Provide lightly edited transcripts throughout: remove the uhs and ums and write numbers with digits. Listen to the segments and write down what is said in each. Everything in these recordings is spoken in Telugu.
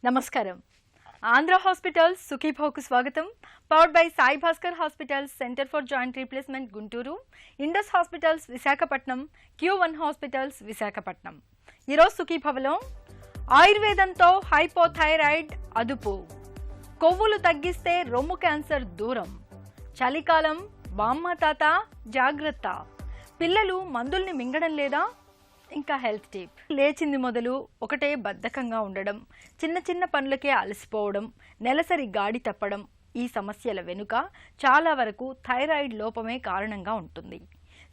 నమస్కారం. ఆంధ్ర హాస్పిటల్స్ సుఖీభోకు స్వాగతం. Powered by Sai Bhaskar hospitals, centre for joint replacement Guntur, Indus hospitals Visakhapatnam, Q1 hospitals Visakhapatnam. ఈరోజు సుఖీభవలో ఆయుర్వేదంతో హైపోథైరాయిడ్ అదుపు, కొవ్వులు తగ్గిస్తే రొమ్ము క్యాన్సర్ దూరం, చలికాలం బామ్మ తాత జాగ్రత్త, పిల్లలు మందుల్ని మింగడం లేదా, ఇంకా హెల్త్ టిప్. లేచింది మొదలు ఒకటే బద్ధకంగా ఉండడం, చిన్న చిన్న పనులకే అలసిపోవడం, నెలసరి గాడి తప్పడం, ఈ సమస్యల వెనుక చాలా వరకు థైరాయిడ్ లోపమే కారణంగా ఉంటుంది.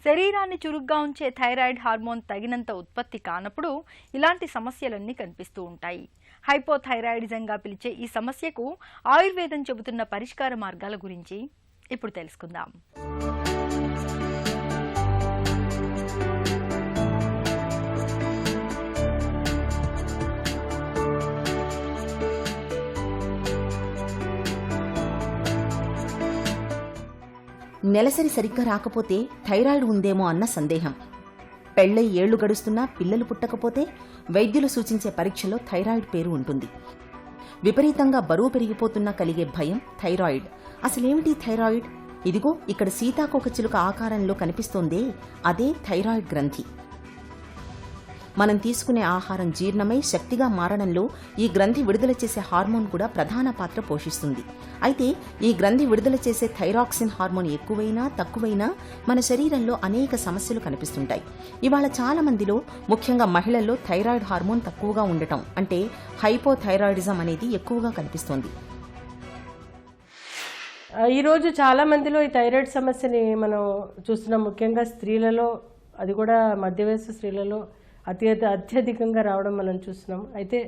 శరీరాన్ని చురుగ్గా ఉంచే థైరాయిడ్ హార్మోన్ తగినంత ఉత్పత్తి కానప్పుడు ఇలాంటి సమస్యలన్నీ కనిపిస్తూ ఉంటాయి. హైపోథైరాయిడిజంగా పిలిచే ఈ సమస్యకు ఆయుర్వేదం చెబుతున్న పరిష్కార మార్గాల గురించి ఇప్పుడు తెలుసుకుందాం. నెలసరి సరిగ్గా రాకపోతే థైరాయిడ్ ఉందేమో అన్న సందేహం. పెళ్లై ఏళ్లు గడుస్తున్నా పిల్లలు పుట్టకపోతే వైద్యులు సూచించే పరీక్షలో థైరాయిడ్ పేరు ఉంటుంది. విపరీతంగా బరువు పెరిగిపోతున్నా కలిగే భయం థైరాయిడ్. అసలేమిటి థైరాయిడ్? ఇదిగో ఇక్కడ సీతాకోకచిలుక ఆకారంలో కనిపిస్తోందే, అదే థైరాయిడ్ గ్రంథి. మనం తీసుకునే ఆహారం జీర్ణమై శక్తిగా మారడంలో ఈ గ్రంథి విడుదల చేసే హార్మోన్ కూడా ప్రధాన పాత్ర పోషిస్తుంది. అయితే ఈ గ్రంథి విడుదల చేసే థైరాక్సిన్ హార్మోన్ ఎక్కువైనా తక్కువైనా మన శరీరంలో అనేక సమస్యలు కనిపిస్తుంటాయి. ఇవాళ చాలా మందిలో, ముఖ్యంగా మహిళల్లో థైరాయిడ్ హార్మోన్ తక్కువగా ఉండటం, అంటే హైపోథైరాయిడిజం అనేది ఎక్కువగా కనిపిస్తోంది. ఈరోజు చాలా మందిలో ఈ థైరాయిడ్ సమస్యని మనం చూస్తున్నాం. ముఖ్యంగా స్త్రీలలో, అది కూడా మధ్య వయసు స్త్రీలలో అత్యధికంగా రావడం మనం చూస్తున్నాం. అయితే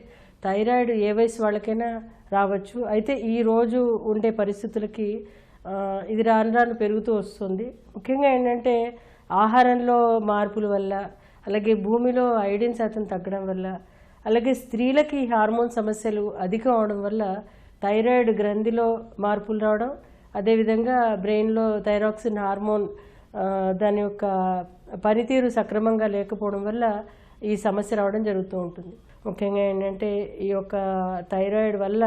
థైరాయిడ్ ఏ వయసు వాళ్ళకైనా రావచ్చు. అయితే ఈరోజు ఉండే పరిస్థితులకి ఇది రాను రాను పెరుగుతూ వస్తుంది. ముఖ్యంగా ఏంటంటే ఆహారంలో మార్పుల వల్ల, అలాగే భూమిలో ఐడిన్ శాతం తగ్గడం వల్ల, అలాగే స్త్రీలకి హార్మోన్ సమస్యలు అధికం అవడం వల్ల థైరాయిడ్ గ్రంథిలో మార్పులు రావడం, అదేవిధంగా బ్రెయిన్లో థైరాక్సిన్ హార్మోన్ దాని యొక్క పనితీరు సక్రమంగా లేకపోవడం వల్ల ఈ సమస్య రావడం జరుగుతూ ఉంటుంది. ముఖ్యంగా ఏంటంటే ఈ యొక్క థైరాయిడ్ వల్ల,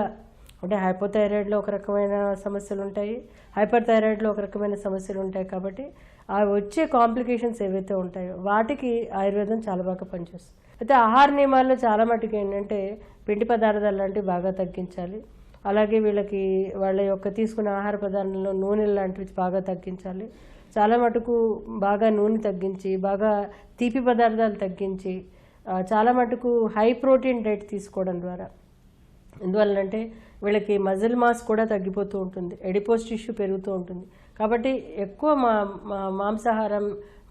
అంటే హైపోథైరాయిడ్లో ఒక రకమైన సమస్యలు ఉంటాయి, హైపర్ థైరాయిడ్లో ఒక రకమైన సమస్యలు ఉంటాయి. కాబట్టి ఆ వచ్చే కాంప్లికేషన్స్ ఏవైతే ఉంటాయో వాటికి ఆయుర్వేదం చాలా బాగా పనిచేస్తుంది. అయితే ఆహార నియమాల్లో చాలా మటుకు ఏంటంటే పిండి పదార్థాలు లాంటివి బాగా తగ్గించాలి. అలాగే వీళ్ళకి వాళ్ళ యొక్క తీసుకునే ఆహార పదార్థాలలో నూనెలు లాంటివి బాగా తగ్గించాలి. చాలా మటుకు బాగా నూనె తగ్గించి, బాగా తీపి పదార్థాలు తగ్గించి, చాలా మటుకు హై ప్రోటీన్ డైట్ తీసుకోవడం ద్వారా, ఎందువల్లంటే వీళ్ళకి మజిల్ మాస్ కూడా తగ్గిపోతూ ఉంటుంది, ఎడిపోస్ టిష్యూ పెరుగుతూ ఉంటుంది. కాబట్టి ఎక్కువ మాంసాహారం,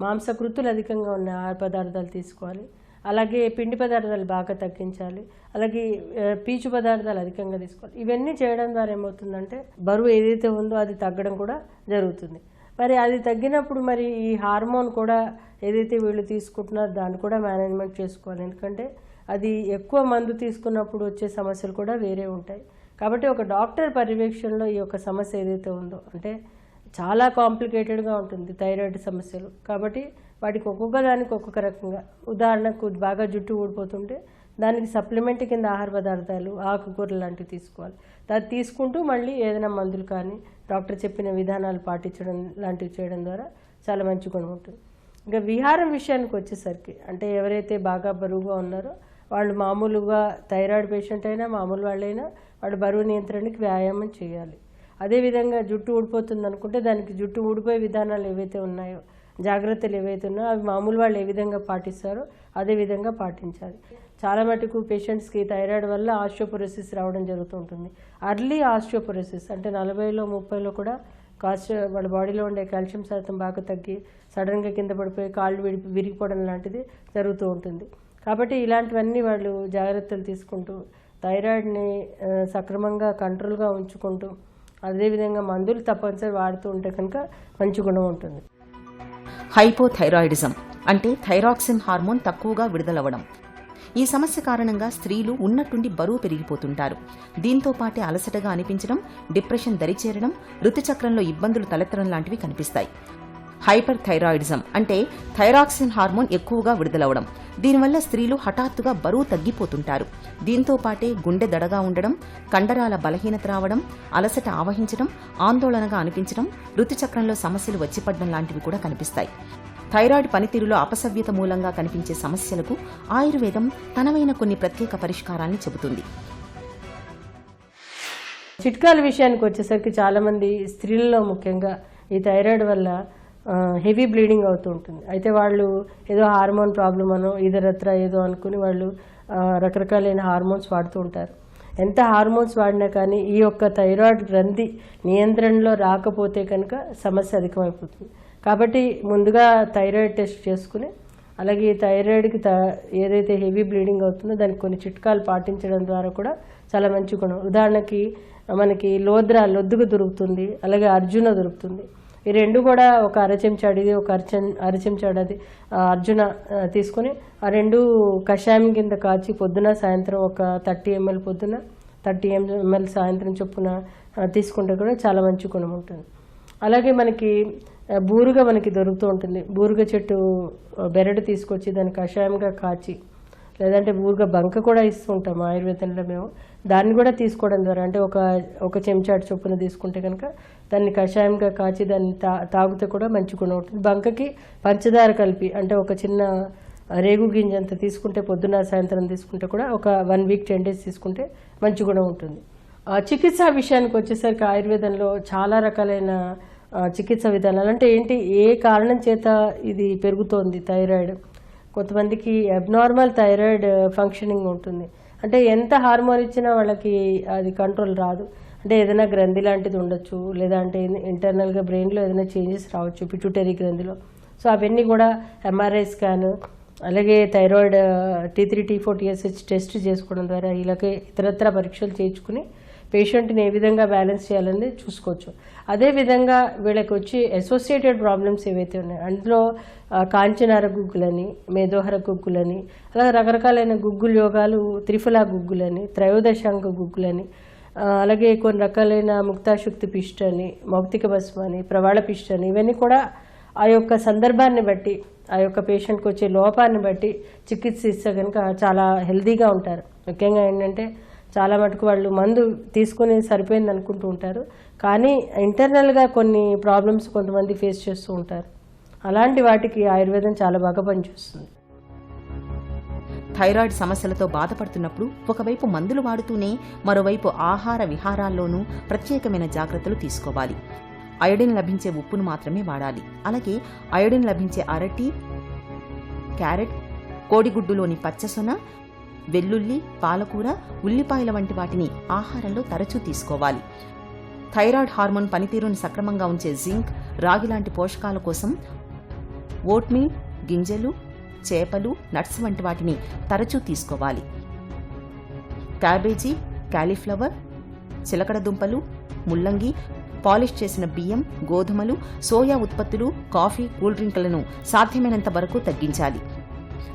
మాంసకృతులు అధికంగా ఉన్న ఆహార పదార్థాలు తీసుకోవాలి. అలాగే పిండి పదార్థాలు బాగా తగ్గించాలి. అలాగే పీచు పదార్థాలు అధికంగా తీసుకోవాలి. ఇవన్నీ చేయడం ద్వారా ఏమవుతుందంటే బరువు ఏదైతే ఉందో అది తగ్గడం కూడా జరుగుతుంది. మరి అది తగ్గినప్పుడు మరి ఈ హార్మోన్ కూడా ఏదైతే వీళ్ళు తీసుకుంటున్నారో దాన్ని కూడా మేనేజ్మెంట్ చేసుకోవాలి. ఎందుకంటే అది ఎక్కువ మందు తీసుకున్నప్పుడు వచ్చే సమస్యలు కూడా వేరే ఉంటాయి. కాబట్టి ఒక డాక్టర్ పర్యవేక్షణలో ఈ యొక్క సమస్య ఏదైతే ఉందో, అంటే చాలా కాంప్లికేటెడ్గా ఉంటుంది థైరాయిడ్ సమస్యలు. కాబట్టి వాటికి ఒక్కొక్క దానికి ఒక్కొక్క రకంగా, ఉదాహరణకు బాగా జుట్టు ఊడిపోతుంటే దానికి సప్లిమెంట్ కింద ఆహార పదార్థాలు, ఆకుకూరలు లాంటివి తీసుకోవాలి. అది తీసుకుంటూ మళ్ళీ ఏదైనా మందులు కానీ డాక్టర్ చెప్పిన విధానాలు పాటించడం లాంటివి చేయడం ద్వారా చాలా మంచి గుణం ఉంటుంది. ఇంకా విహారం విషయానికి వచ్చేసరికి, అంటే ఎవరైతే బాగా బరువుగా ఉన్నారో వాళ్ళు మామూలుగా థైరాయిడ్ పేషెంట్ అయినా మామూలు వాళ్ళైనా వాళ్ళు బరువు నియంత్రణకి వ్యాయామం చేయాలి. అదేవిధంగా జుట్టు ఊడిపోతుంది అనుకుంటే దానికి జుట్టు ఊడిపోయే విధానాలు ఏవైతే ఉన్నాయో, జాగ్రత్తలు ఏవైతే ఉన్నాయో అవి మామూలు వాళ్ళు ఏ విధంగా పాటిస్తారో అదే విధంగా పాటించాలి. చాలా మటుకు పేషెంట్స్కి థైరాయిడ్ వల్ల ఆస్టియోపోరోసిస్ రావడం జరుగుతూ ఉంటుంది. అర్లీ ఆస్టియోపోరోసిస్ అంటే 40లో 30లో కూడా వాళ్ళ బాడీలో ఉండే కాల్షియం శాతం బాగా తగ్గి సడన్గా కింద పడిపోయి కాళ్ళు విరిగిపోవడం లాంటిది జరుగుతూ ఉంటుంది. కాబట్టి ఇలాంటివన్నీ వాళ్ళు జాగ్రత్తలు తీసుకుంటూ థైరాయిడ్ని సక్రమంగా కంట్రోల్గా ఉంచుకుంటూ, అదేవిధంగా మందులు తప్పనిసరి వాడుతూ ఉంటే కనుక మంచి గుణం ఉంటుంది. హైపోథైరాయిడిజం అంటే థైరాక్సిన్ హార్మోన్ తక్కువగా విడుదలవ్వడం. ఈ సమస్య కారణంగా స్త్రీలు ఉన్నట్టుండి బరువు పెరిగిపోతుంటారు. దీంతో పాటే అలసటగా అనిపించడం, డిప్రెషన్ దరిచేరడం, ఋతుచక్రంలో ఇబ్బందులు తలెత్తడం లాంటివి కనిపిస్తాయి. హైపర్ థైరాయిడిజం అంటే థైరాక్సిన్ హార్మోన్ ఎక్కువగా విడుదలవడం. దీనివల్ల స్త్రీలు హఠాత్తుగా బరువు తగ్గిపోతుంటారు. దీంతో పాటే గుండె దడగా ఉండడం, కండరాల బలహీనత రావడం, అలసట ఆవహించడం, ఆందోళనగా అనిపించడం, ఋతుచక్రంలో సమస్యలు వచ్చిపడడం లాంటివి కూడా కనిపిస్తాయి. థైరాయిడ్ పనితీరులో అపసవ్యత మూలంగా కనిపించే సమస్యలకు ఆయుర్వేదం తనవైన కొన్ని ప్రత్యేక పరిష్కారాన్ని చెబుతుంది. చిట్కాల విషయానికి వచ్చేసరికి చాలామంది స్త్రీలలో ముఖ్యంగా ఈ థైరాయిడ్ వల్ల హెవీ బ్లీడింగ్ అవుతూ ఉంటుంది. అయితే వాళ్ళు ఏదో హార్మోన్ ప్రాబ్లం అనో ఇతరత్ర ఏదో అనుకుని వాళ్ళు రకరకాలైన హార్మోన్స్ వాడుతూ ఉంటారు. ఎంత హార్మోన్స్ వాడినా కానీ ఈ యొక్క థైరాయిడ్ గ్రంథి నియంత్రణలో రాకపోతే కనుక సమస్య అధికమైపోతుంది. కాబట్టి ముందుగా థైరాయిడ్ టెస్ట్ చేసుకుని, అలాగే థైరాయిడ్కి ఏదైతే హెవీ బ్లీడింగ్ అవుతుందో దానికి కొన్ని చిట్కాలు పాటించడం ద్వారా కూడా చాలా మంచి గుణం. ఉదాహరణకి మనకి లొద్దుగు దొరుకుతుంది, అలాగే అర్జున దొరుకుతుంది. ఈ రెండు కూడా ఒక అరచెంచాడిది, ఒక అరచెంచాడది అర్జున తీసుకుని ఆ రెండు కషాయం కింద కాచి పొద్దున సాయంత్రం ఒక 30 ml పొద్దున 30 ml సాయంత్రం చొప్పున తీసుకుంటే కూడా చాలా మంచి గుణం ఉంటుంది. అలాగే మనకి బూరుగ మనకి దొరుకుతూ ఉంటుంది. బూరుగ చెట్టు బెరడు తీసుకొచ్చి దాన్ని కషాయంగా కాచి, లేదంటే బూరుగ బంక కూడా ఇస్తూ ఉంటాము ఆయుర్వేదంలో మేము. దాన్ని కూడా తీసుకోవడం ద్వారా అంటే ఒక చెంచాడు చొప్పున తీసుకుంటే కనుక దాన్ని కషాయంగా కాచి దాన్ని తాగితే కూడా మంచి గుణం ఉంటుంది. బంకకి పంచదార కలిపి అంటే ఒక చిన్న రేగు గింజ అంత తీసుకుంటే పొద్దున్న సాయంత్రం తీసుకుంటే కూడా ఒక 1 week 10 days తీసుకుంటే మంచి గుణం ఉంటుంది. చికిత్సా విషయానికి వచ్చేసరికి ఆయుర్వేదంలో చాలా రకాలైన చికిత్సా విధానాలు. అంటే ఏంటి, ఏ కారణం చేత ఇది పెరుగుతోంది థైరాయిడ్. కొంతమందికి అబ్నార్మల్ థైరాయిడ్ ఫంక్షనింగ్ ఉంటుంది. అంటే ఎంత హార్మోన్ ఇచ్చినా వాళ్ళకి అది కంట్రోల్ రాదు. అంటే ఏదైనా గ్రంథి లాంటిది ఉండొచ్చు, లేదా అంటే ఇంటర్నల్గా బ్రెయిన్లో ఏదైనా చేంజెస్ రావచ్చు పిట్యూటరీ గ్రంథిలో. సో అవన్నీ కూడా MRI స్కాన్, అలాగే thyroid T3 T4 TSH test చేసుకోవడం ద్వారా ఇలాగే ఇతరత్ర పరీక్షలు చేయించుకుని పేషెంట్ని ఏ విధంగా బ్యాలెన్స్ చేయాలని చూసుకోవచ్చు. అదేవిధంగా వీళ్ళకి వచ్చి అసోసియేటెడ్ ప్రాబ్లమ్స్ ఏవైతే ఉన్నాయో అందులో కాంచనార గుగ్గులని, మేదోహర గుగ్గులని, అలాగే రకరకాలైన గుగ్గుల యోగాలు, త్రిఫలా గుగ్గులని, త్రయోదశాంగ గుగ్గులని, అలాగే కొన్ని రకాలైన ముక్తాశుక్తి పిష్ట అని, మౌక్తిక భస్మ అని, ప్రవాళ పిష్ట అని, ఇవన్నీ కూడా ఆ యొక్క సందర్భాన్ని బట్టి, ఆ యొక్క పేషెంట్కి వచ్చే లోపాన్ని బట్టి చికిత్స ఇస్తే కనుక చాలా హెల్తీగా ఉంటారు. ముఖ్యంగా ఏంటంటే చాలా మటుకు వాళ్ళు మందు తీసుకుని సరిపోయింది అనుకుంటూ ఉంటారు, కానీ ఇంటర్నల్గా కొన్ని ప్రాబ్లమ్స్ కొంతమంది ఫేస్ చేస్తూ ఉంటారు. అలాంటి వాటికి ఆయుర్వేదం చాలా బాగా పనిచేస్తుంది. థైరాయిడ్ సమస్యలతో బాధపడుతున్నప్పుడు ఒకవైపు మందులు వాడుతూనే మరోవైపు ఆహార విహారాల్లోనూ ప్రత్యేకమైన జాగ్రత్తలు తీసుకోవాలి. అయోడిన్ లభించే ఉప్పును మాత్రమే వాడాలి. అలాగే అయోడిన్ లభించే అరటి, క్యారెట్, కోడిగుడ్డులోని పచ్చసొన, వెల్లుల్లి, పాలకూర, ఉల్లిపాయల వంటి వాటిని ఆహారంలో తరచూ తీసుకోవాలి. థైరాయిడ్ హార్మోన్ పనితీరును సక్రమంగా ఉంచే జింక్, రాగి లాంటి పోషకాల కోసం ఓట్మీల్, గింజలు, చేపలు, నట్స్ వంటి వాటిని తరచూ తీసుకోవాలి. క్యాబేజీ, కాలీఫ్లవర్, చిలకడ దుంపలు, ముల్లంగి, పాలిష్ చేసిన బియ్యం, గోధుమలు, సోయా ఉత్పత్తులు, కాఫీ, కూల్ డ్రింకులను సాధ్యమైనంత వరకు తగ్గించాలి.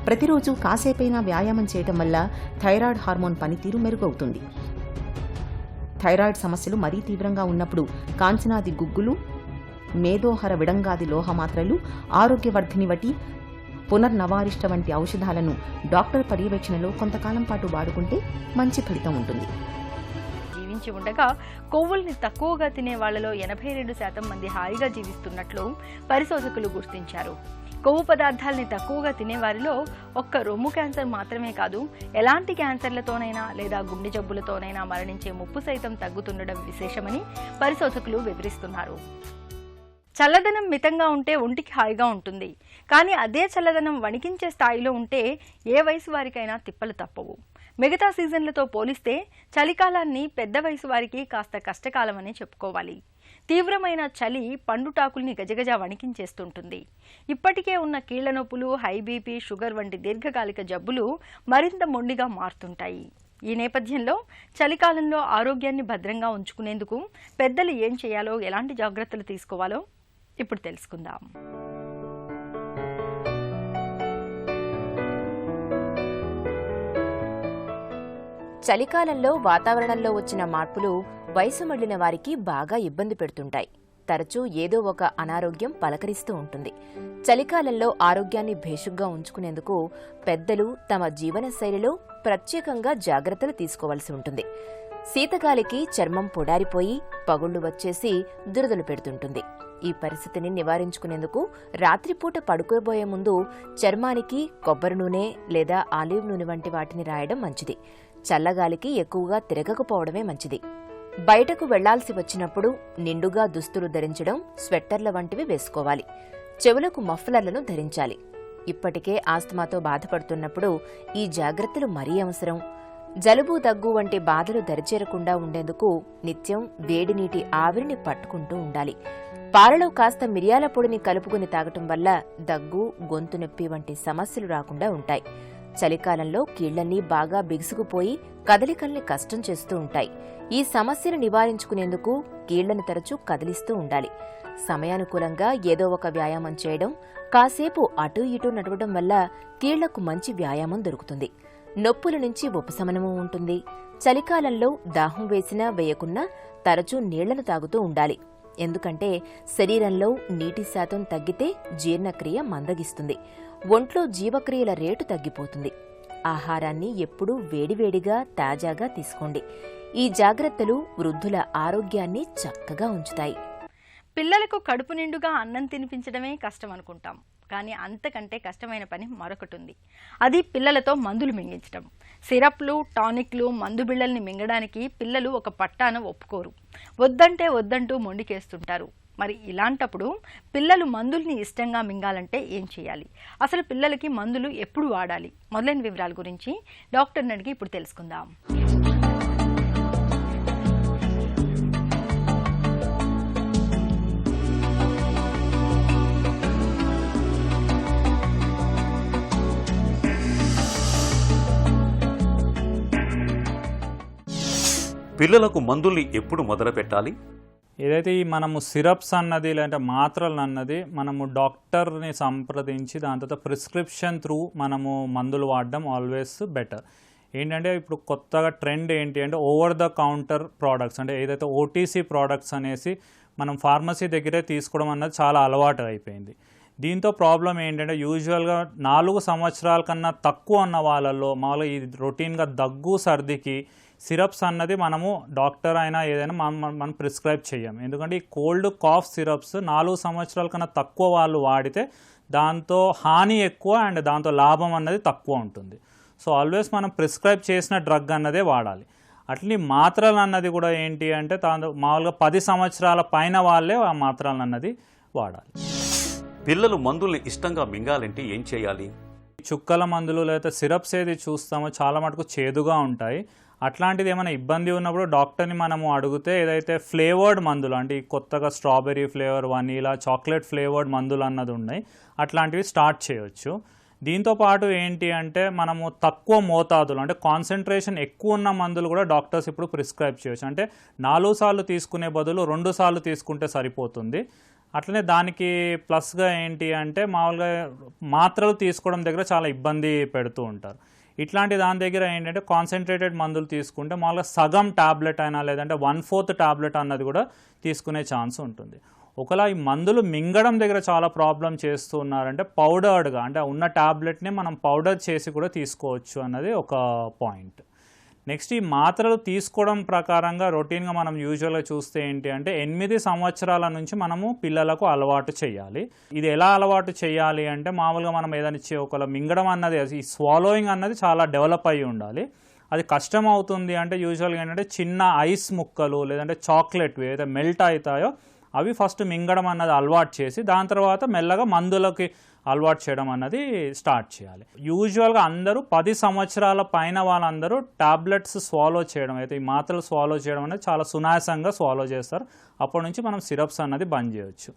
ప్రతిరోజు కాసేపైనా వ్యాయామం చేయటం వల్ల థైరాయిడ్ హార్మోన్ పనితీరు మెరుగవుతుంది. థైరాయిడ్ సమస్యలు మరీ తీవ్రంగా ఉన్నప్పుడు కాంచనాది గుగ్గులు, మేదోహర విడంగాది లోహమాత్రలు, ఆరోగ్యవర్ధిని వంటి పునర్నవారిష్ట వంటి ఔషధాలను డాక్టర్ పర్యవేక్షణలో కొంతకాలం పాటు వాడుకుంటే మంచి ఫలితం ఉంటుంది. జీవించి ఉండగా కొవ్వుల్ని తక్కువగా తినే వాళ్లలో 82% మంది హాయిగా జీవిస్తున్నట్లు పరిశోధకులు గుర్తించారు. కొవ్వు పదార్థాలని తక్కువగా తినేవారిలో ఒక్క రొమ్ము క్యాన్సర్ మాత్రమే కాదు, ఎలాంటి క్యాన్సర్లతోనైనా లేదా గుండె జబ్బులతోనైనా మరణించే ముప్పు సైతం తగ్గుతుండడం విశేషమని పరిశోధకులు వివరిస్తున్నారు. చల్లదనం మితంగా ఉంటే ఒంటికి హాయిగా ఉంటుంది, కానీ అదే చల్లదనం వణికించే స్థాయిలో ఉంటే ఏ వయసు వారికైనా తిప్పలు తప్పవు. మిగతా సీజన్లతో పోలిస్తే చలికాలాన్ని పెద్ద వయసు వారికి కాస్త కష్టకాలమని చెప్పుకోవాలి. తీవ్రమైన చలి పండుటాకుల్ని గజగజ వణికించేస్తుంటుంది. ఇప్పటికే ఉన్న కీళ్ల నొప్పులు, హై బీపీ, షుగర్ వంటి దీర్ఘకాలిక జబ్బులు మరింత మొండిగా మారుతుంటాయి. ఈ నేపథ్యంలో చలికాలంలో ఆరోగ్యాన్ని భద్రంగా ఉంచుకునేందుకు పెద్దలు ఏం చేయాలో, ఎలాంటి జాగ్రత్తలు తీసుకోవాలో ఇప్పుడు తెలుసుకుందాం. చలికాలంలో వాతావరణంలో వచ్చిన మార్పులు వయసు మళ్లిన వారికి బాగా ఇబ్బంది పెడుతుంటాయి. తరచూ ఏదో ఒక అనారోగ్యం పలకరిస్తూ ఉంటుంది. చలికాలంలో ఆరోగ్యాన్ని భేషుగ్గా ఉంచుకునేందుకు పెద్దలు తమ జీవనశైలిలో ప్రత్యేకంగా జాగ్రత్తలు తీసుకోవాల్సి ఉంటుంది. శీతగాలికి చర్మం పొడారిపోయి పగుళ్లు వచ్చేసి దురదలు పెడుతుంటుంది. ఈ పరిస్థితిని నివారించుకునేందుకు రాత్రిపూట పడుకోబోయే ముందు చర్మానికి కొబ్బరి నూనె లేదా ఆలివ్ నూనె వంటి వాటిని రాయడం మంచిది. చల్లగాలికి ఎక్కువగా తిరగకపోవడమే మంచిది. బయటకు వెళ్లాల్సి వచ్చినప్పుడు నిండుగా దుస్తులు ధరించడం, స్వెట్టర్ల వంటివి వేసుకోవాలి. చెవులకు మఫ్లర్లను ధరించాలి. ఇప్పటికే ఆస్తమాతో బాధపడుతున్నప్పుడు ఈ జాగ్రత్తలు మరీ అవసరం. జలుబు, దగ్గు వంటి బాధలు దరిచేరకుండా ఉండేందుకు నిత్యం వేడి నీటి ఆవిరిని పట్టుకుంటూ ఉండాలి. పాలలో కాస్త మిరియాల పొడిని కలుపుకుని తాగటం వల్ల దగ్గు, గొంతు నొప్పి వంటి సమస్యలు రాకుండా ఉంటాయి. చలికాలంలో కీళ్లన్నీ బాగా బిగుసుకుపోయి కదలికల్ని కష్టం చేస్తూ ఉంటాయి. ఈ సమస్యను నివారించుకునేందుకు కీళ్లను తరచూ కదిలిస్తూ ఉండాలి. సమయానుకూలంగా ఏదో ఒక వ్యాయామం చేయడం, కాసేపు అటూ ఇటూ నడవడం వల్ల కీళ్లకు మంచి వ్యాయామం దొరుకుతుంది. నొప్పుల నుంచి ఉపశమనమూ ఉంటుంది. చలికాలంలో దాహం వేసినా వేయకున్నా తరచూ నీళ్లను తాగుతూ ఉండాలి. ఎందుకంటే శరీరంలో నీటి శాతం తగ్గితే జీర్ణక్రియ మందగిస్తుంది. ఒంట్లో జీవక్రియల రేటు తగ్గిపోతుంది. ఆహారాన్ని ఎప్పుడూ వేడివేడిగా తాజాగా తీసుకోండి. ఈ జాగ్రత్తలు వృద్ధుల ఆరోగ్యాన్ని చక్కగా ఉంచుతాయి. పిల్లలకు కడుపు నిండుగా అన్నం తినిపించడమే కష్టం అనుకుంటాం, కానీ అంతకంటే కష్టమైన పని మరొకటి ఉంది. అది పిల్లలతో మందులు మింగించడం. సిరప్లు, టానిక్లు, మందు బిళ్ళల్ని మింగడానికి పిల్లలు ఒక పట్టాన ఒప్పుకోరు. వద్దంటే వద్దంటూ మొండికేస్తుంటారు. మరి ఇలాంటప్పుడు పిల్లలు మందుల్ని ఇష్టంగా మింగాలంటే ఏం చేయాలి? అసలు పిల్లలకి మందులు ఎప్పుడు వాడాలి? మొదలైన వివరాల గురించి డాక్టర్ని అడిగి ఇప్పుడు తెలుసుకుందాం. పిల్లలకు మందుల్ని ఎప్పుడు మొదలు పెట్టాలి? ఏదైతే ఈ మనము సిరప్స్ అన్నది లేదంటే మాత్రలు అన్నది మనము డాక్టర్ని సంప్రదించి దాని తర్వాత ప్రిస్క్రిప్షన్ త్రూ మనము మందులు వాడడం ఆల్వేస్ బెటర్. ఏంటంటే ఇప్పుడు కొత్తగా ట్రెండ్ ఏంటి అంటే ఓవర్ ద కౌంటర్ ప్రోడక్ట్స్, అంటే ఏదైతే ఓటీసీ ప్రోడక్ట్స్ అనేసి మనం ఫార్మసీ దగ్గరే తీసుకోవడం అన్నది చాలా అలవాటు అయిపోయింది. దీంతో ప్రాబ్లం ఏంటంటే యూజువల్గా 4 సంవత్సరాల కన్నా తక్కువ ఉన్న వాళ్ళల్లో మామూలుగా ఈ రొటీన్గా దగ్గు, సర్దికి సిరప్స్ అన్నది మనము డాక్టర్ అయినా ఏదైనా మనం ప్రిస్క్రైబ్ చేయం. ఎందుకంటే ఈ కోల్డ్ కాఫ్ సిరప్స్ 4 సంవత్సరాల కన్నా తక్కువ వాళ్ళు వాడితే దాంతో హాని ఎక్కువ అండ్ దాంతో లాభం అన్నది తక్కువ ఉంటుంది. సో ఆల్వేస్ మనం ప్రిస్క్రైబ్ చేసిన డ్రగ్ అన్నదే వాడాలి. అట్లీ మాత్రలు అన్నది కూడా ఏంటి అంటే మామూలుగా 10 సంవత్సరాల పైన వాళ్ళే ఆ మాత్రలు అన్నది వాడాలి. పిల్లలు మందుల్ని ఇష్టంగా మింగాలంటే ఏం చేయాలి? చుక్కల మందులు లేదా సిరప్స్ ఏది చూస్తామో చాలా మటుకు చేదుగా ఉంటాయి. అట్లాంటిది ఏమైనా ఇబ్బంది ఉన్నప్పుడు డాక్టర్ని మనము అడిగితే ఏదైతే ఫ్లేవర్డ్ మందులు అంటే కొత్తగా strawberry flavour, vanilla, chocolate flavoured మందులు అన్నది ఉన్నాయి, అట్లాంటివి స్టార్ట్ చేయొచ్చు. దీంతోపాటు ఏంటి అంటే మనము తక్కువ మోతాదులు అంటే కాన్సన్ట్రేషన్ ఎక్కువ ఉన్న మందులు కూడా డాక్టర్స్ ఇప్పుడు ప్రిస్క్రైబ్ చేయొచ్చు. అంటే 4 సార్లు తీసుకునే బదులు 2 సార్లు తీసుకుంటే సరిపోతుంది. అట్లనే దానికి ప్లస్గా ఏంటి అంటే మామూలుగా మాత్రలు తీసుకోవడం దగ్గర చాలా ఇబ్బంది పెడుతూ ఉంటారు. ఇట్లాంటి దాని దగ్గర ఏంటంటే కాన్సన్ట్రేటెడ్ మందులు తీసుకుంటే మామూలుగా సగం టాబ్లెట్ అయినా లేదంటే 1/4 టాబ్లెట్ అన్నది కూడా తీసుకునే ఛాన్స్ ఉంటుంది. ఒకలా ఈ మందులు మింగడం దగ్గర చాలా ప్రాబ్లం చేస్తూ ఉన్నారంటే పౌడర్డ్గా అంటే ఉన్న టాబ్లెట్ని మనం పౌడర్ చేసి కూడా తీసుకోవచ్చు అన్నది ఒక పాయింట్. నెక్స్ట్ ఈ మాత్రలు తీసుకోవడం ప్రకారంగా రొటీన్గా మనం యూజువల్గా చూస్తే ఏంటి అంటే 8 సంవత్సరాల నుంచి మనము పిల్లలకు అలవాటు చేయాలి. ఇది ఎలా అలవాటు చేయాలి అంటే మామూలుగా మనం ఏదైనా ఒకవేళ మింగడం అన్నది ఈ స్వాలోయింగ్ అన్నది చాలా డెవలప్ అయ్యి ఉండాలి. అది కష్టం అవుతుంది అంటే యూజువల్గా ఏంటంటే చిన్న ఐస్ ముక్కలు లేదంటే చాక్లెట్వి ఏదైతే మెల్ట్ అవుతాయో అవి ఫస్ట్ మింగడం అన్నది అలవాటు చేసి దాని తర్వాత మెల్లగా మందులకి అలవాటు చేయడం అన్నది స్టార్ట్ చేయాలి. యూజువల్గా అందరూ 10 సంవత్సరాల పైన వాళ్ళందరూ టాబ్లెట్స్ స్వాలో చేయడం అయితే ఈ మాత్రలు స్వాలో చేయడం అనేది చాలా సునాయాసంగా స్వాలో చేస్తారు. అప్పటి నుంచి మనం సిరప్స్ అన్నది బంద్ చేయొచ్చు.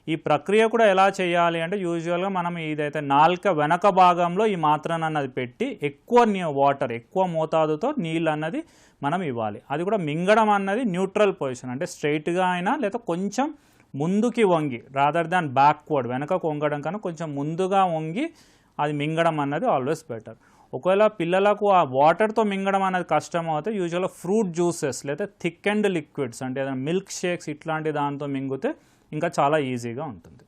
ఈ ప్రక్రియ కూడా ఎలా చేయాలి అంటే యూజువల్గా మనం ఇదైతే నాలుక వెనక భాగంలో ఈ మాత్రను అన్నది పెట్టి ఎక్కువ వాటర్ ఎక్కువ మోతాదుతో నీళ్ళు అన్నది మనం ఇవ్వాలి. అది కూడా మింగడం అన్నది న్యూట్రల్ పొజిషన్ అంటే స్ట్రైట్గా అయినా లేదా కొంచెం ముందుకి వంగి రాదర్ దాన్ బ్యాక్వర్డ్ వెనకకు వంగడం కన్నా కొంచెం ముందుగా వంగి అది మింగడం అన్నది ఆల్వేస్ బెటర్. ఒకవేళ పిల్లలకు ఆ వాటర్తో మింగడం అనేది కష్టం అవుతే యూజువల్గా ఫ్రూట్ జ్యూసెస్ లేదా థిక్ అండ్ లిక్విడ్స్ అంటే ఏదైనా మిల్క్ షేక్స్ ఇట్లాంటి దాంతో మింగితే ఇంకా చాలా ఈజీగా ఉంటుంది.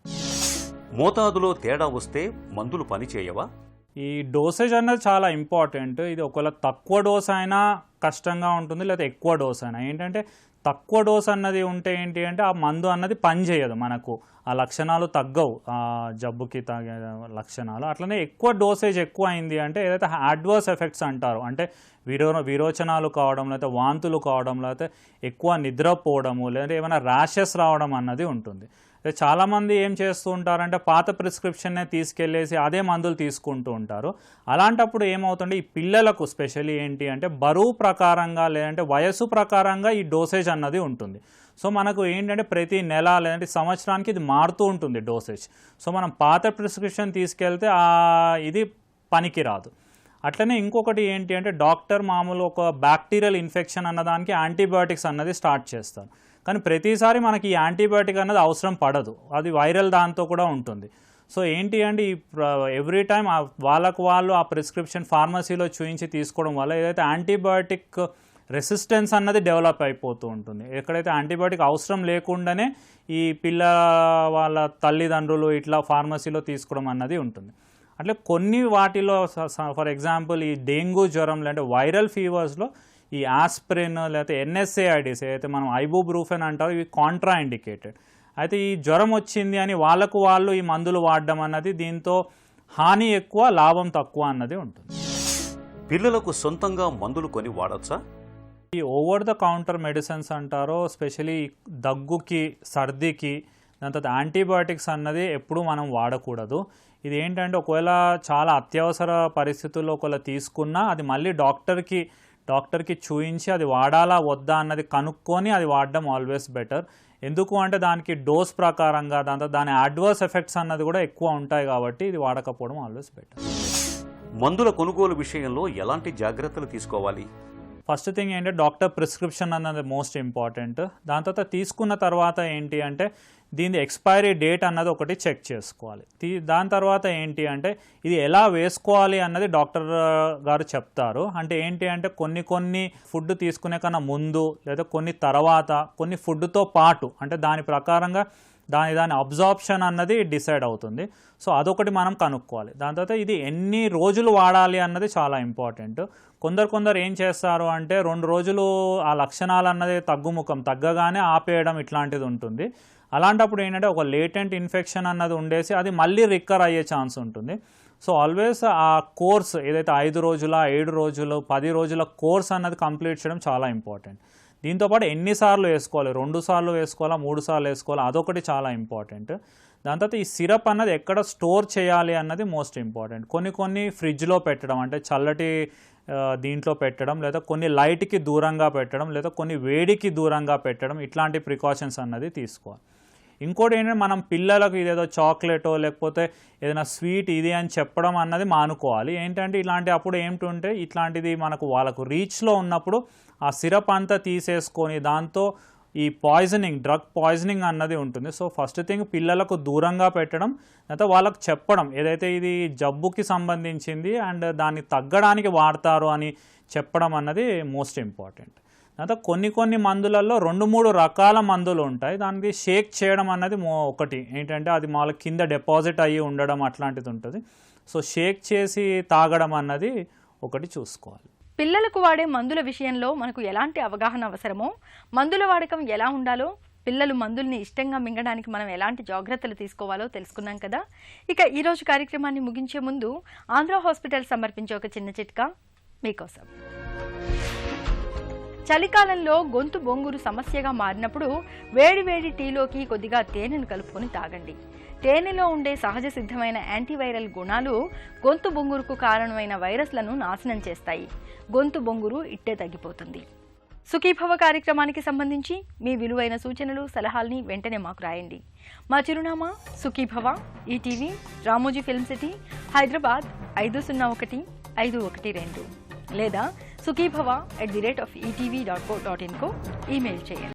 మోతాదులో తేడా వస్తే మందులు పనిచేయవా? ఈ డోసేజ్ అన్నది చాలా ఇంపార్టెంట్. ఇది ఒకవేళ తక్కువ డోస్ అయినా కష్టంగా ఉంటుంది, లేదా ఎక్కువ డోస్ అయినా. ఏంటంటే తక్కువ డోస్ అన్నది ఉంటే ఏంటి అంటే ఆ మందు అన్నది పని చేయదు, మనకు ఆ లక్షణాలు తగ్గవు, ఆ జబ్బుకి తగ్గ లక్షణాలు. అట్లనే ఎక్కువ డోసేజ్ ఎక్కువ అయింది అంటే ఏదైతే అడ్వర్స్ ఎఫెక్ట్స్ అంటారు, అంటే విరోచనాలు కావడం, లేకపోతే వాంతులు కావడం, లేకపోతే ఎక్కువ నిద్రపోవడము, లేదంటే ఏమైనా ర్యాషెస్ రావడం అన్నది ఉంటుంది. చాలామంది ఏం చేస్తూ ఉంటారంటే పాత ప్రిస్క్రిప్షన్నే తీసుకెళ్ళేసి అదే మందులు తీసుకుంటూ ఉంటారు. అలాంటప్పుడు ఏమవుతుంటే ఈ పిల్లలకు స్పెషల్లీ ఏంటి అంటే బరువు ప్రకారంగా లేదంటే వయసు ప్రకారంగా ఈ డోసేజ్ అన్నది ఉంటుంది. సో మనకు ఏంటంటే ప్రతి నెల లేదంటే సంవత్సరానికి ఇది మారుతూ ఉంటుంది డోసేజ్. సో మనం పాత ప్రిస్క్రిప్షన్ తీసుకెళ్తే ఇది పనికి రాదు. అట్లనే ఇంకొకటి ఏంటి అంటే డాక్టర్ మామూలు ఒక బ్యాక్టీరియల్ ఇన్ఫెక్షన్ అన్నదానికి యాంటీబయాటిక్స్ అన్నది స్టార్ట్ చేస్తారు. కానీ ప్రతిసారి మనకి ఈ యాంటీబయాటిక్ అన్నది అవసరం పడదు, అది వైరల్ దాంతో కూడా ఉంటుంది. సో ఏంటి అంటే ఈ ఎవ్రీ టైం వాళ్ళకు వాళ్ళు ఆ ప్రిస్క్రిప్షన్ ఫార్మసీలో చూయించి తీసుకోవడం వల్ల ఏదైతే యాంటీబయాటిక్ రెసిస్టెన్స్ అన్నది డెవలప్ అయిపోతూ ఉంటుంది. ఎక్కడైతే యాంటీబయాటిక్ అవసరం లేకుండానే ఈ పిల్ల వాళ్ళ తల్లిదండ్రులు ఇట్లా ఫార్మసీలో తీసుకోవడం అన్నది ఉంటుంది. అట్లా కొన్ని వాటిలో ఫర్ ఎగ్జాంపుల్ ఈ డెంగ్యూ జ్వరం లేదంటే వైరల్ ఫీవర్స్లో ఈ ఆస్ప్రిన్ లేకపోతే NSAIDs ఏదైతే మనం ఐబుప్రూఫెన్ అంటారో ఇవి కాంట్రా ఇండికేటెడ్. అయితే ఈ జ్వరం వచ్చింది అని వాళ్ళకు వాళ్ళు ఈ మందులు వాడడం అన్నది దీంతో హాని ఎక్కువ లాభం తక్కువ అన్నది ఉంటుంది. పిల్లలకు సొంతంగా మందులు కొని వాడచ్చా? ఈ ఓవర్ ద కౌంటర్ మెడిసిన్స్ అంటారో స్పెషలీ దగ్గుకి, సర్దికి, దాని తర్వాత యాంటీబయాటిక్స్ అన్నది ఎప్పుడూ మనం వాడకూడదు. ఇది ఏంటంటే ఒకవేళ చాలా అత్యవసర పరిస్థితుల్లో ఒకవేళ తీసుకున్నా అది మళ్ళీ డాక్టర్కి చూయించి అది వాడాలా వద్దా అన్నది కనుక్కొని అది వాడడం ఆల్వేస్ బెటర్. ఎందుకు అంటే దానికి డోస్ ప్రకారంగా దాని అడ్వర్స్ ఎఫెక్ట్స్ అన్నది కూడా ఎక్కువ ఉంటాయి కాబట్టి ఇది వాడకపోవడం ఆల్వేస్ బెటర్. మందుల కొనుగోలు విషయంలో ఎలాంటి జాగ్రత్తలు తీసుకోవాలి? ఫస్ట్ థింగ్ ఏంటంటే డాక్టర్ ప్రిస్క్రిప్షన్ అన్నది మోస్ట్ ఇంపార్టెంట్. దాని తర్వాత తీసుకున్న తర్వాత ఏంటి అంటే దీని ఎక్స్పైరీ డేట్ అన్నది ఒకటి చెక్ చేసుకోవాలి. దాని తర్వాత ఏంటి అంటే ఇది ఎలా వేసుకోవాలి అన్నది డాక్టర్ గారు చెప్తారు. అంటే ఏంటి అంటే కొన్ని ఫుడ్ తీసుకునే కన్నా ముందు లేదా కొన్ని తర్వాత కొన్ని ఫుడ్తో పాటు అంటే దాని ప్రకారంగా దాని అబ్జార్ప్షన్ అన్నది డిసైడ్ అవుతుంది. సో అదొకటి మనం కనుక్కోవాలి. దాని తర్వాత ఇది ఎన్ని రోజులు వాడాలి అన్నది చాలా ఇంపార్టెంట్. కొందరు ఏం చేస్తారు అంటే 2 రోజులు ఆ లక్షణాలు అన్నది తగ్గగానే ఆపేయడం ఇట్లాంటిది ఉంటుంది. అలాంటప్పుడు ఏంటంటే ఒక లేటెంట్ ఇన్ఫెక్షన్ అన్నది ఉండేసి అది మళ్ళీ రికవర్ అయ్యే ఛాన్స్ ఉంటుంది. సో ఆల్వేస్ ఆ కోర్స్ ఏదైతే 5 రోజుల 7 రోజులు 10 రోజుల కోర్స్ అన్నది కంప్లీట్ చేయడం చాలా ఇంపార్టెంట్. దీంతోపాటు ఎన్నిసార్లు వేసుకోవాలి, 2 సార్లు వేసుకోవాలా 3 సార్లు వేసుకోవాలా అదొకటి చాలా ఇంపార్టెంట్. దాని తర్వాత ఈ సిరప్ అన్నది ఎక్కడ స్టోర్ చేయాలి అన్నది మోస్ట్ ఇంపార్టెంట్. కొన్ని ఫ్రిడ్జ్లో పెట్టడం అంటే చల్లటి దీంట్లో పెట్టడం, లేదా కొన్ని లైట్కి దూరంగా పెట్టడం, లేదా కొన్ని వేడికి దూరంగా పెట్టడం, ఇట్లాంటి ప్రికాషన్స్ అన్నది తీసుకోవాలి. ఇంకోటి ఏంటంటే మనం పిల్లలకు ఇదేదో చాక్లెటో లేకపోతే ఏదైనా స్వీట్ ఇది అని చెప్పడం అన్నది మానుకోవాలి. ఏంటంటే ఇలాంటి అప్పుడు ఏమిటంటే ఇట్లాంటిది మనకు వాళ్ళకు రీచ్లో ఉన్నప్పుడు ఆ సిరప్ అంతా తీసేసుకొని దాంతో ఈ డ్రగ్ పాయిజనింగ్ అన్నది ఉంటుంది. సో ఫస్ట్ థింగ్ పిల్లలకు దూరంగా పెట్టడం, లేదా వాళ్ళకు చెప్పడం ఏదైతే ఇది జబ్బుకి సంబంధించింది అండ్ దాన్ని తగ్గడానికి వాడతారు అని చెప్పడం అన్నది మోస్ట్ ఇంపార్టెంట్. తర్వాత కొన్ని మందులలో 2-3 రకాల మందులు ఉంటాయి. దానికి షేక్ చేయడం అన్నది ఒకటి ఏంటంటే అది వాళ్ళ కింద డిపాజిట్ అయ్యి ఉండడం అట్లాంటిది ఉంటుంది. సో షేక్ చేసి తాగడం అన్నది ఒకటి చూసుకోవాలి. పిల్లలకు వాడే మందుల విషయంలో మనకు ఎలాంటి అవగాహన అవసరమో, మందుల వాడకం ఎలా ఉండాలో, పిల్లలు మందుల్ని ఇష్టంగా మింగడానికి మనం ఎలాంటి జాగ్రత్తలు తీసుకోవాలో తెలుసుకున్నాం కదా. ఇక ఈరోజు కార్యక్రమాన్ని ముగించే ముందు ఆంధ్ర హాస్పిటల్ సమర్పించే ఒక చిన్న చిట్కా మీకోసం. చలికాలంలో గొంతు బొంగురు సమస్యగా మారినప్పుడు వేడి టీలోకి కొద్దిగా తేనెను కలుపుకొని తాగండి. తేనెలో ఉండే సహజ సిద్ధమైన యాంటీవైరల్ గుణాలు గొంతు బొంగురుకు కారణమైన వైరస్లను నాశనం చేస్తాయి. గొంతు బొంగురు ఇట్టే తగ్గిపోతుంది. సుఖీభవ కార్యక్రమానికి సంబంధించి మీ విలువైన సూచనలు సలహాల్ని వెంటనే మాకు రాయండి. మా చిరునామా Sukhibhava, ETV, Ramoji film city, Hyderabad 501512 లేదా sukhibhava@etv.co.in కు ఈమెయిల్ చేయండి.